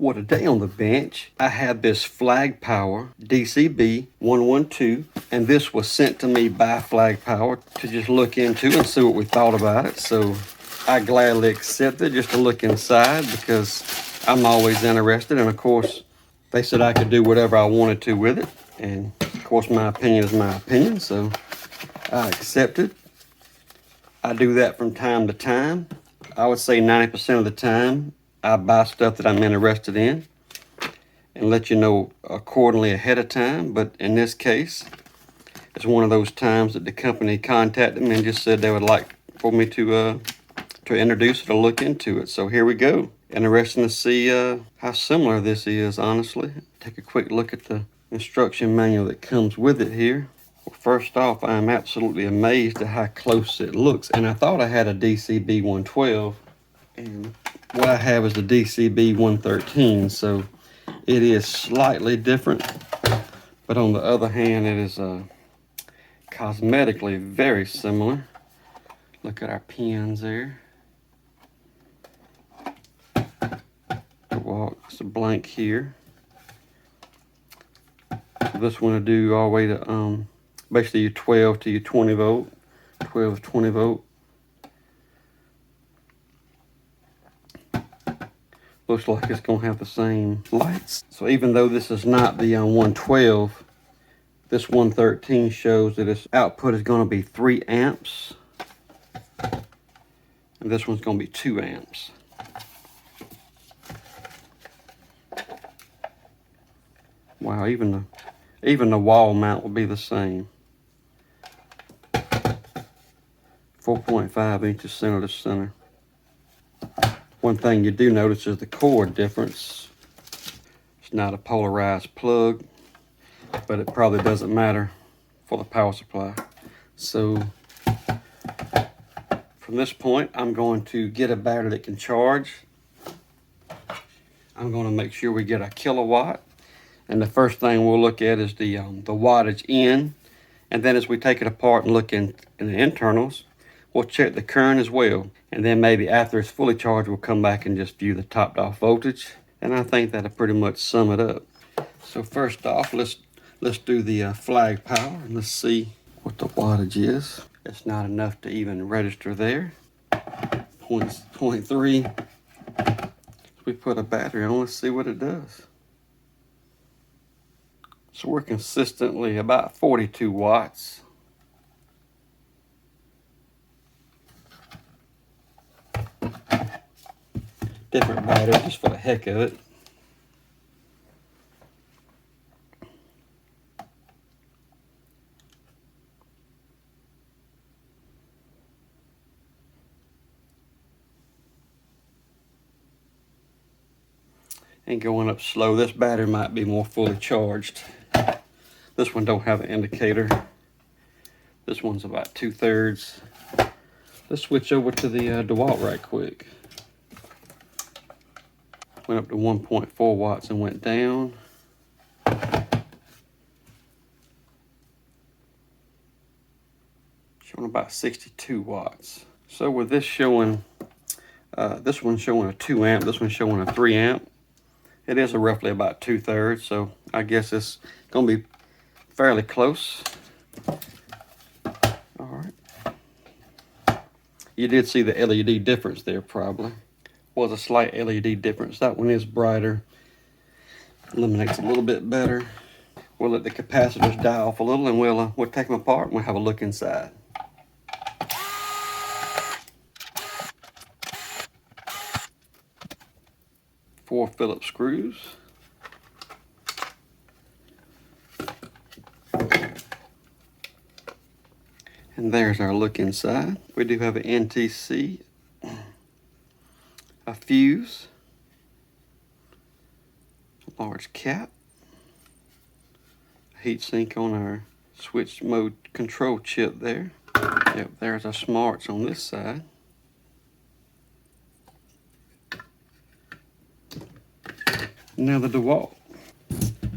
Well, today on the bench, I have this FLAGPOWER DCB112, and this was sent to me by FLAGPOWER to just look into and see what we thought about it. So I gladly accepted just to look inside because I'm always interested, and of course, they said I could do whatever I wanted to with it. And of course, my opinion is my opinion, so I accepted. I do that from time to time. I would say 90% of the time, I buy stuff that I'm interested in and let you know accordingly ahead of time. But in this case, it's one of those times that the company contacted me and just said they would like for me to introduce it or look into it. So here we go. Interesting to see how similar this is, honestly. Take a quick look at the instruction manual that comes with it here. Well, first off, I'm absolutely amazed at how close it looks. And I thought I had a DCB112. And what I have is the DCB113, so it is slightly different, but on the other hand, it is cosmetically very similar. Look at our pins there. DeWalt, it's a blank here. This one will do all the way to basically your 12 to your 20 volt, 12 to 20 volt. Looks like it's going to have the same lights. So even though this is not the 112, this 113 shows that its output is going to be 3 amps. And this one's going to be 2 amps. Wow, even the wall mount will be the same. 4.5 inches center to center. One thing you do notice is the cord difference. It's not a polarized plug, but it probably doesn't matter for the power supply. So from this point, I'm going to get a battery that can charge. I'm going to make sure we get a kilowatt. And the first thing we'll look at is the wattage in. And then as we take it apart and look in the internals, we'll check the current as well. And then maybe after it's fully charged, we'll come back and just view the topped off voltage. And I think that'll pretty much sum it up. So first off, let's do the FLAGPOWER and let's see what the wattage is. It's not enough to even register there. 0.3. We put a battery on, let's see what it does. So we're consistently about 42 watts. Different battery just for the heck of it. And going up slow, this battery might be more fully charged. This one don't have an indicator. This one's about 2/3. Let's switch over to the DeWalt right quick. Went up to 1.4 watts and went down. Showing about 62 watts. So with this showing, this one's showing a 2 amp, this one's showing a 3 amp. It is roughly about 2/3, so I guess it's gonna be fairly close. All right. You did see the LED difference there probably. Was a slight LED difference. That one is brighter. Illuminates a little bit better. We'll let the capacitors die off a little and we'll take them apart and we'll have a look inside. Four Phillips screws. And there's our look inside. We do have an NTC, a fuse, a large cap, a heat sink on our switch mode control chip there. Yep, there's our smarts on this side. Now the DeWalt.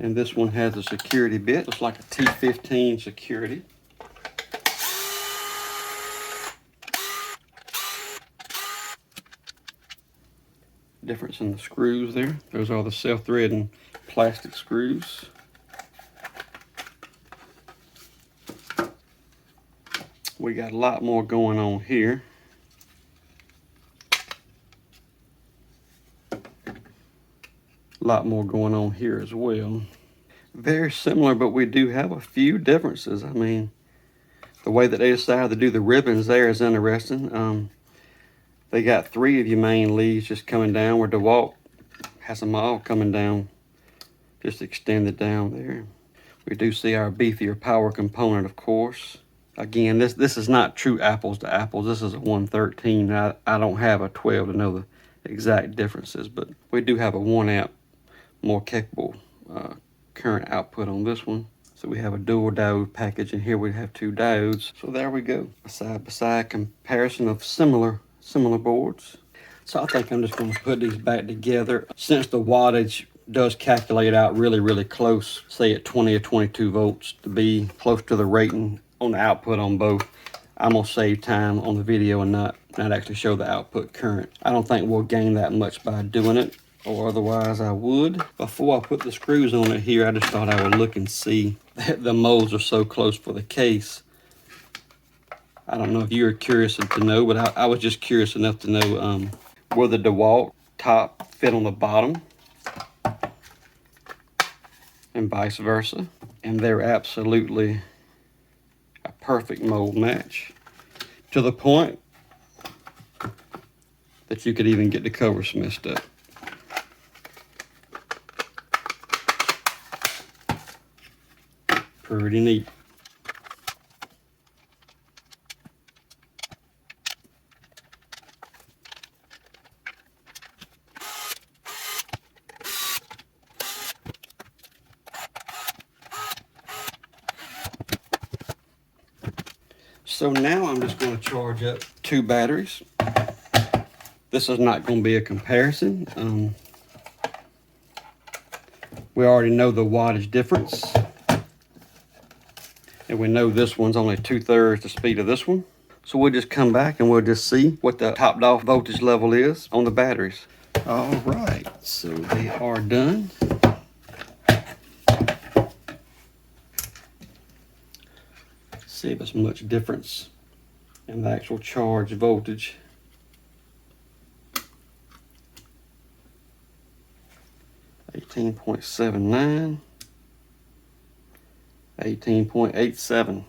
And this one has a security bit. Looks like a T15 security. Difference in the screws there. Those are the self-threading plastic screws. We got a lot more going on here. A lot more going on here as well. Very similar, but we do have a few differences. I mean, the way that they decided to do the ribbons there is interesting. They got 3 of your main leads just coming down, where DeWalt has them all coming down, just extended down there. We do see our beefier power component, of course. Again, this is not true apples to apples. This is a 113. I don't have a 12 to know the exact differences, but we do have a 1 amp more capable current output on this one. So we have a dual diode package, and here we have 2 diodes. So there we go, a side-by-side comparison of similar boards. So I think I'm just going to put these back together. Since the wattage does calculate out really close, say at 20 or 22 volts, to be close to the rating on the output on both, I'm going to save time on the video and not actually show the output current. I don't think we'll gain that much by doing it, or otherwise I would. Before I put the screws on it here, I just thought I would look and see. The molds are so close for the case. I don't know if you're curious to know, but I was just curious enough to know where the DeWalt top fit on the bottom, and vice versa. And they're absolutely a perfect mold match, to the point that you could even get the covers messed up. Pretty neat. So now I'm just going to charge up 2 batteries. This is not going to be a comparison. We already know the wattage difference. And we know this one's only 2/3 the speed of this one. So we'll just come back and we'll just see what the topped off voltage level is on the batteries. All right, so they are done. See if there's much difference in the actual charge voltage. (18.79), 18.87.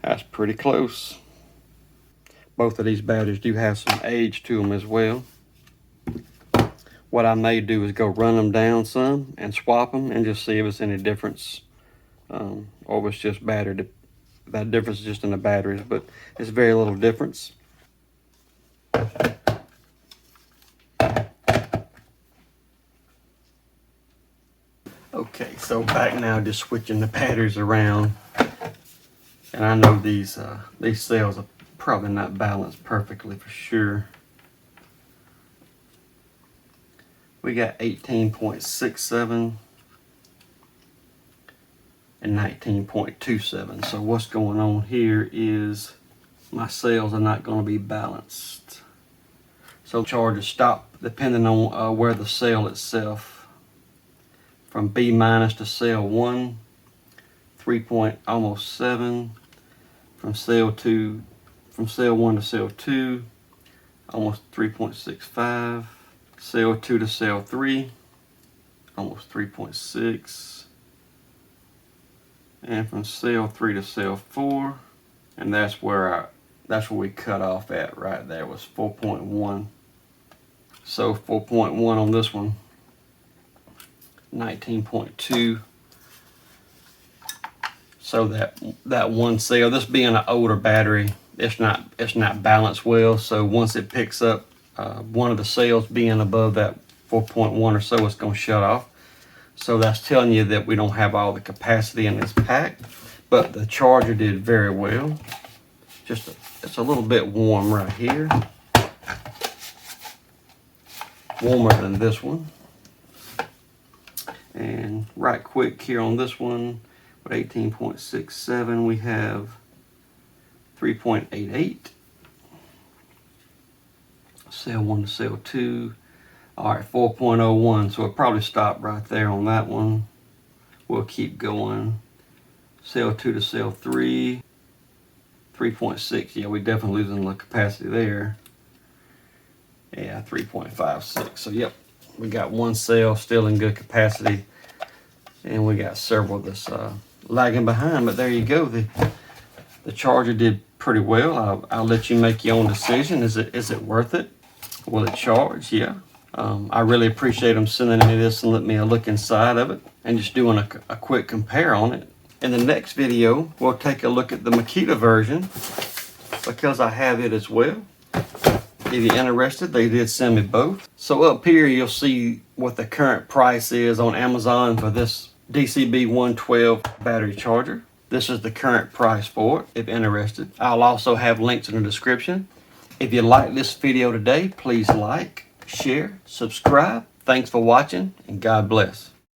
That's pretty close. Both of these batteries do have some age to them as well. What I may do is go run them down some and swap them and just see if there's any difference. Or if it's just battery. That difference is just in the batteries, but it's very little difference. Okay, so back now, just switching the batteries around. And I know these cells are probably not balanced perfectly for sure. We got 18.67 and 19.27. So what's going on here is my cells are not going to be balanced. So charges stop depending on where the cell itself, from B minus to cell 1, 3.7, from cell 1 to cell 2, almost 3.65, cell 2 to cell 3, almost 3.6, and from cell 3 to cell 4, and that's where we cut off at right there, was 4.1. So 4.1 on this one, 19.2. So that one cell, this being an older battery, it's not balanced well. So once it picks up one of the cells being above that 4.1 or so, it's going to shut off. So that's telling you that we don't have all the capacity in this pack. But the charger did very well. It's a little bit warm right here. Warmer than this one. And right quick here on this one, with 18.67, we have 3.88. cell 1 to cell 2. All right, 4.01, so we'll probably stop right there on that one. We'll keep going. Cell 2 to cell 3, 3.6. Yeah, we're definitely losing the capacity there. Yeah, 3.56. So yep, we got one cell still in good capacity, and we got several that's lagging behind. But there you go. The charger did pretty well. I'll let you make your own decision. Is it worth it? Will it charge? Yeah. I really appreciate them sending me this and letting me look inside of it and just doing a quick compare on it. In the next video, we'll take a look at the Makita version because I have it as well. If you're interested, they did send me both. So up here, you'll see what the current price is on Amazon for this DCB112 battery charger. This is the current price for it, if interested. I'll also have links in the description. If you like this video today, please like, share, subscribe. Thanks for watching, and God bless.